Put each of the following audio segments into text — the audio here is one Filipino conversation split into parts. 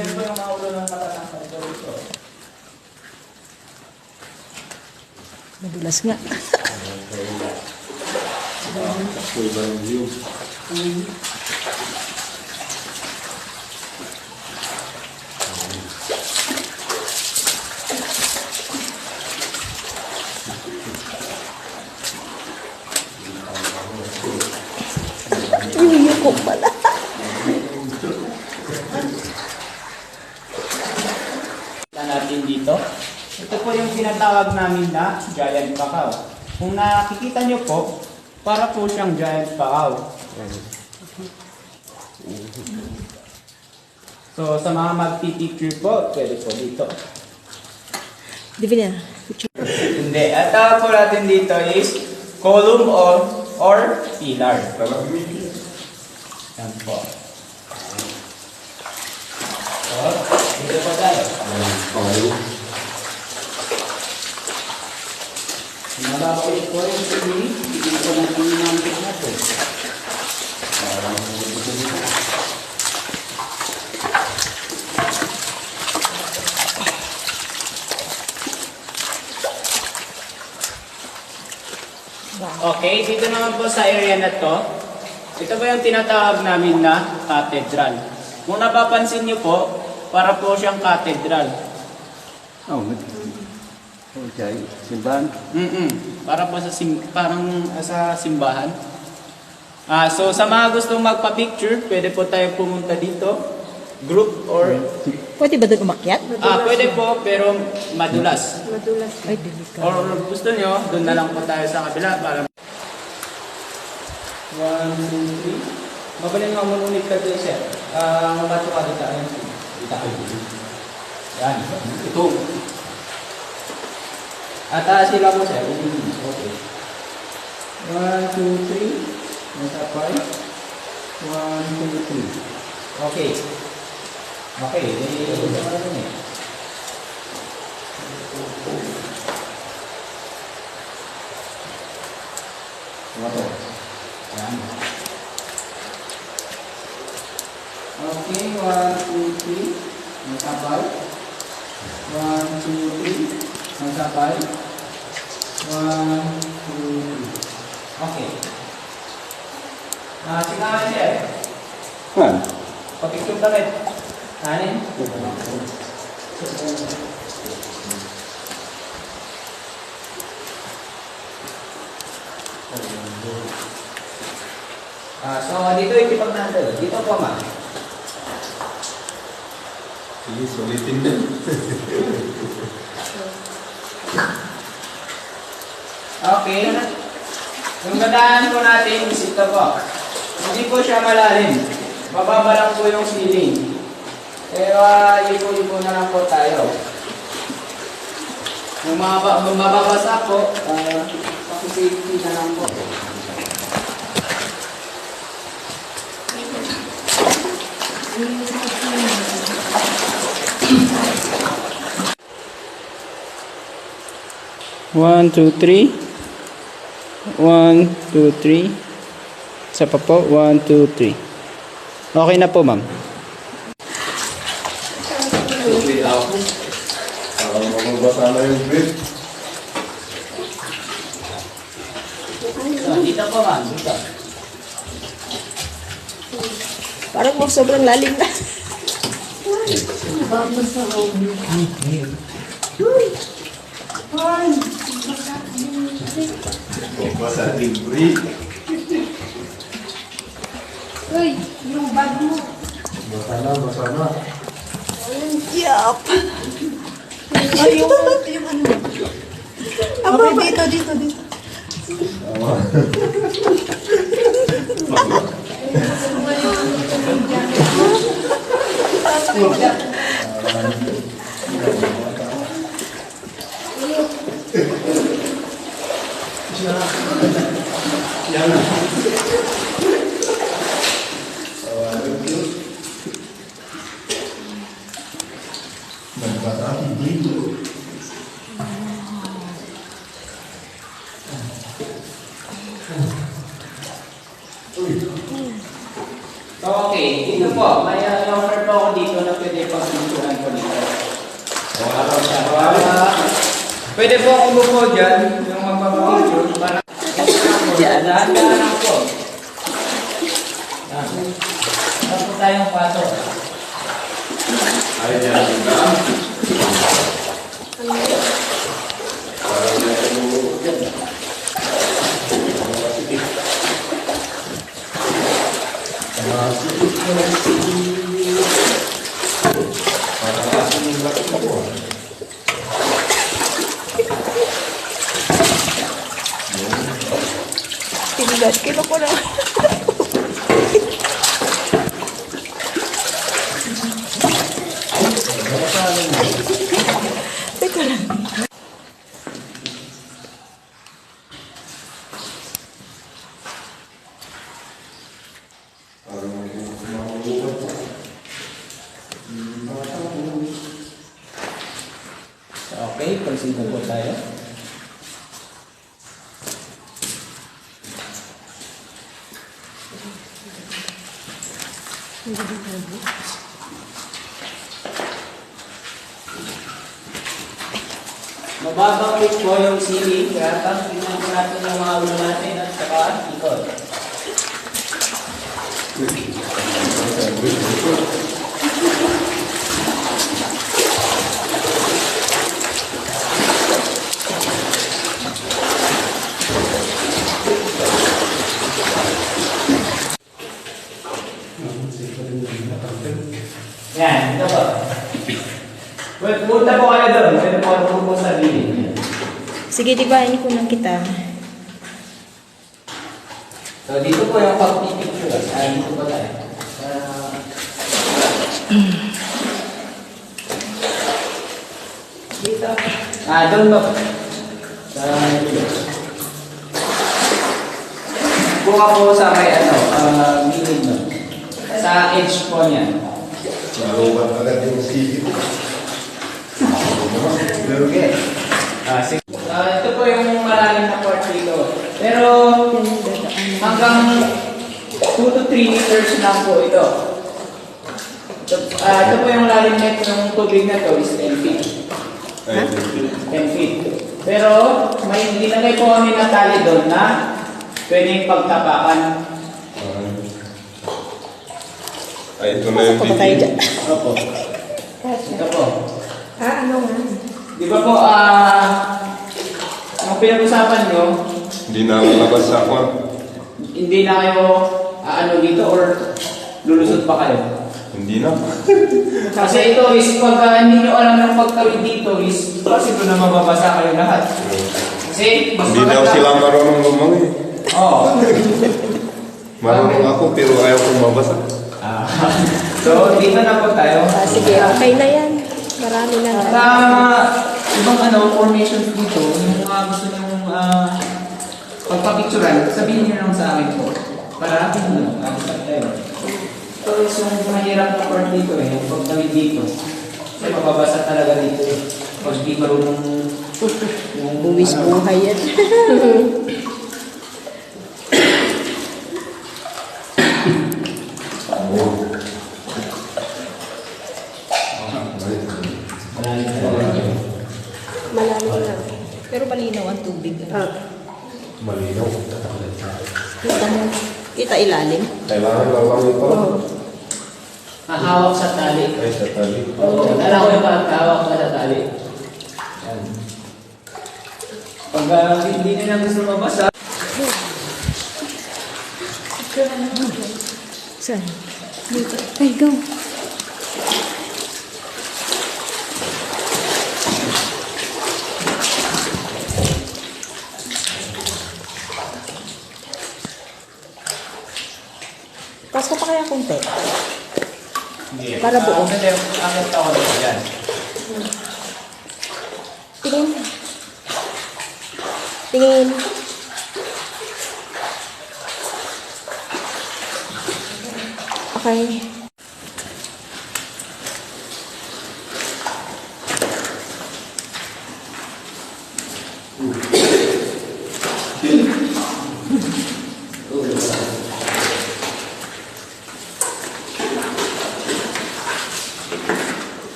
Tignan ko yung mga ulo ng matatangkad ko dito. Madulas nga. Yuko pala. Natin dito. Ito po yung tinatawag namin na giant cacao. Kung nakikita nyo po, para po siyang giant cacao. So, sa mga magpipicture po, pwede po dito. Di ba niya? Hindi. At tawag po natin dito is column or pillar. Yan po. So, dito po tayo. Nababalik po yung sili. Dito po natin namin natin. Okay, dito naman po sa area na to, ito po yung tinatawag namin na cathedral. Kung napapansin nyo po, para po siyang cathedral. Oh, okay. Simbahan. Para po sa parang sa simbahan. So sa mga gustong magpa-picture, pwede po tayo pumunta dito. Group or... Pwede ba doon umakyat? pwede po, pero madulas. Ay, delikado. Or gusto nyo, doon na lang po tayo sa kabila para... 1, 2, 3. Mabalin nga umunit ka doon, sir. Mabato ka dito. Dito ka dito. Yan. Ito. At sila mo, sir. Okay. 1, 2, 3. Nasa 5. 1, 2, 3. Okay. Okay. Ito na lang eh. Wato. Yan. Okay, 1, 2, 3. Masabay. 1, 2, 3. Masabay. 1, 2, 3. Okay. Sinabi siya. Han. Papicture kami. Anin? So, dito itipag natin. Dito po, ma. Sige, sulitin din. Okay. Yung gandaan po natin is ito po. Hindi po siya malalim. Mababa lang po yung ceiling. Pero ipo-ipo na lang po tayo. Kung mababasa po, pakisafety na lang po. One, two, three. 1, 2, 3. Isa pa po. 1, 2, 3. Okay na po, ma'am. Sulit ako. Parang magbasa na yung grip. Dito po, ma'am. Dito. Parang mo sobrang lalim na. Magbasa yung grip. Uy, yung bag mo. Basa na. Yup. Ay, yung ano. Okay, dito. So, okay. Dito po. May offer po ako dito na pwede pang pintuan po dito. Pwede po akong buko dyan, yung magpapapicture, para dahan-dahan lang po. Meron po tayong pato. Ay, dyan ka. Parang meron yan. Parang kasi yung laki mo. Tinigas, kilo ko na. Teka lang. Okay, proceed na po tayo. Mababang pitch po yung sili, kaya tingnan po natin yung mga ulo natin at saka ikot. Yan, ito po. Punta po kayo doon. Pwede po sa gilid. Sige, dibahin ko lang kita. So, dito po yung pag-picture. Dito po tayo. Dito. Doon ba? Sa buka po sa may gilid no? Sa edge po niya. Nalubat agad yung sili. Okay. Sige. Ito po yung malalim na part dito. Pero hanggang 2 to 3 meters lang po ito. Ito po yung lalim net ng tubig na to is 10 feet. 10 feet. Pero may dinagay po kami na tali doon na pwedeng pagtapakan. Ay, ito na yung Pasok pa tayo dyan. Opo. Ito po. Ano nga? Di ba po, ang pinag-usapan nyo, Hindi na lalabas sa ako. hindi na kayo dito or lulusot pa kayo? Hindi na. Kasi ito is pag hindi nyo alam ng pagtawid dito is possible na mababasa kayo lahat. Kasi mas Hindi daw sila marunong lumangoy. Oo. Marunong ako pero ayaw kong mabasa. So, dito na po tayo. Sige, okay na yan. Marami na At nga. ibang formations dito, yung mga gusto nyong pagpapicturan, sabihin nyo lang sa akin po. Para akin nyo, sabi tayo. Ito is yung mahirap na part dito yung pagtawid dito. Kasi mababasa talaga dito pag di marunong yung Buwis buhay yan. Malalim na. Pero malinaw ang tubig. Malinaw. Kita mo. Kita ilalim. Kailangan lang ito. hahawak sa tali. Ay, sa tali. Oo, alam ko yung pagkahawak ka sa tali. Yan. Pag hindi nila gusto mabasa, Saan? Dito. Ay, go. Pasko pa kaya konti. Para buo. Ang ito ko dito yan. Tingin. Tingin. Okay.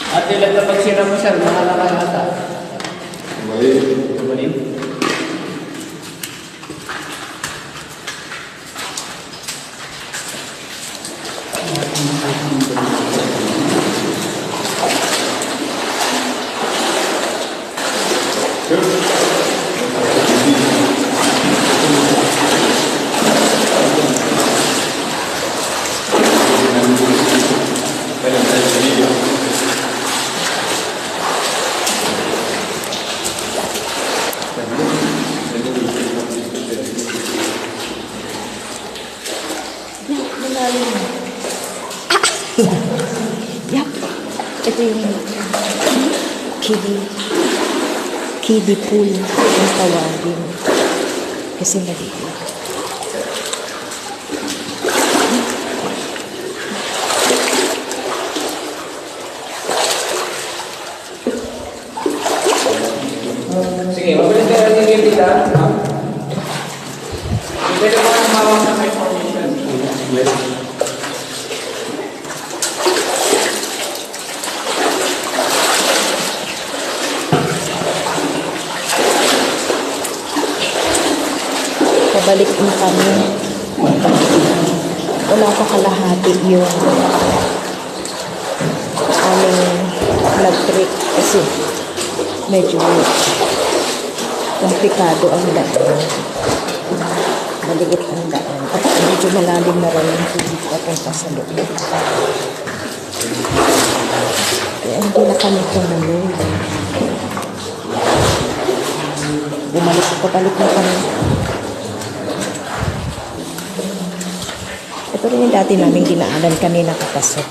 At ilan na pagsira mo, sir? Mahalakas ata. Mali. Tumalim. Yap. Ito yung kiddie pool ang tawagin. Kasi maliit. Sige, mabilis ka rin yung kita. Pwede mo ang mawang sa information. Pabalik na kami. Wala pa kalahati yung aming nag-trip kasi medyo komplikado ang daan. Maliit ang daan. At medyo malalim na rin yung tubig papunta sa loob. Kaya hindi na kami tumuloy. Pabalik na kami. Ito rin yung dati namin dinaanan kanina kapasok.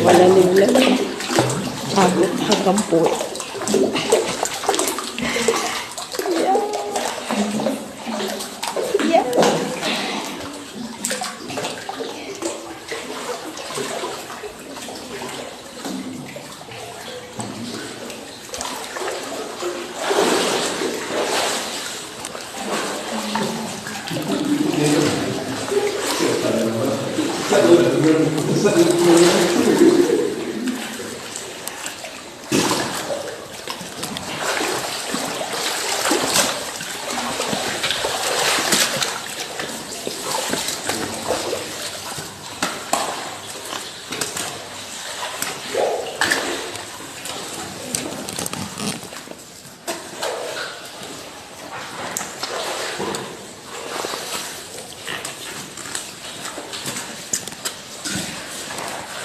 Malalim lang. Abot hanggang po. Yeah.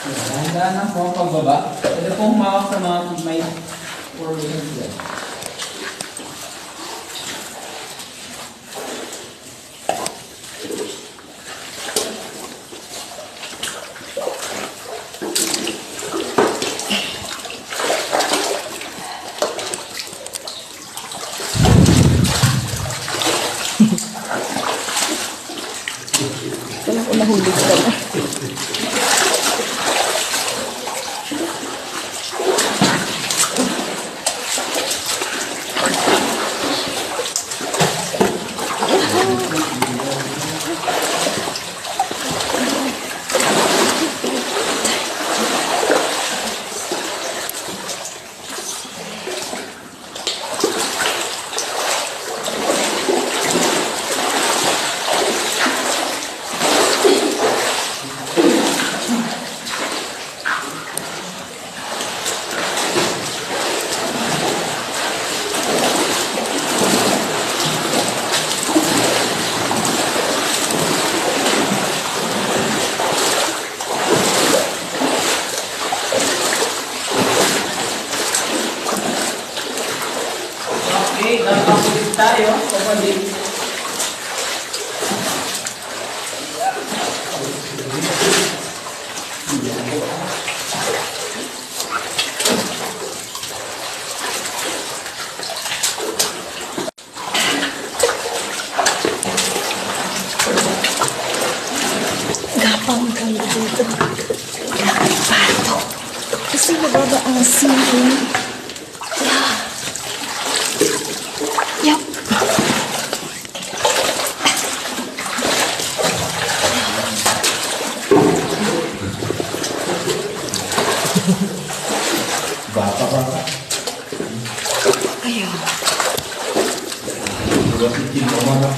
Dahan-dahan lang po ang pagbaba. Pwede po humawak sa mga may formations dyan. Kailan ko nahulog ka na. Okay, nakakulit tayo. Kapatid. Gapang kayo dito. Lakad pa ito. Kasi mababa ang ceiling. Yup. Bata pa. Ayun. Hindi mo mga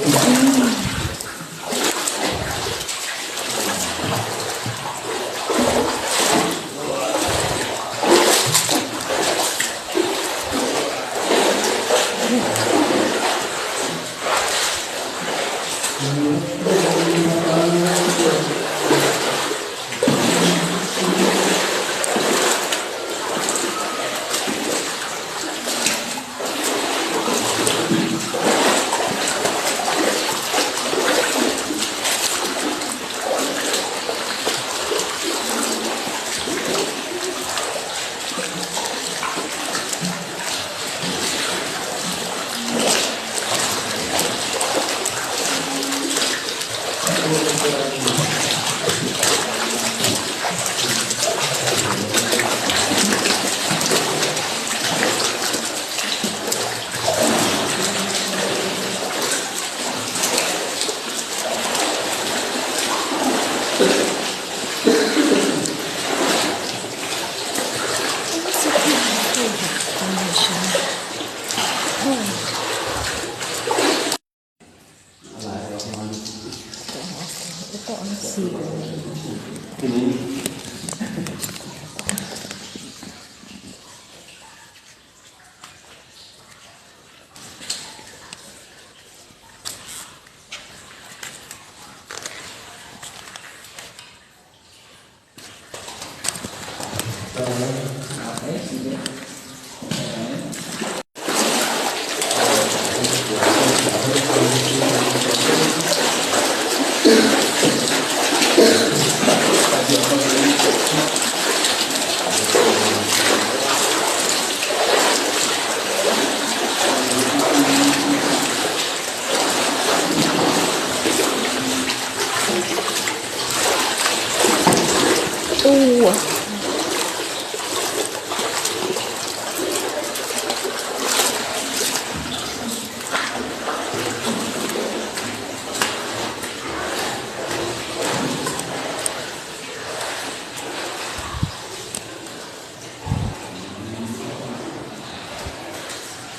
Ito ang ceiling. Okay, sige. Oo.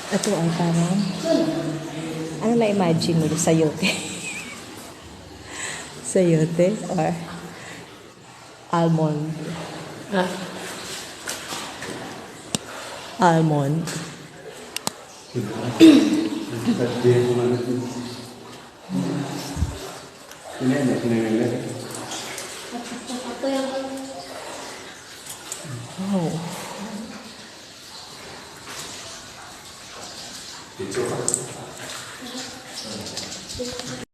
Ito ang parang, ano na-imagine mo? Sayote? Sayote? Or almond? Almond. Wow. Dito.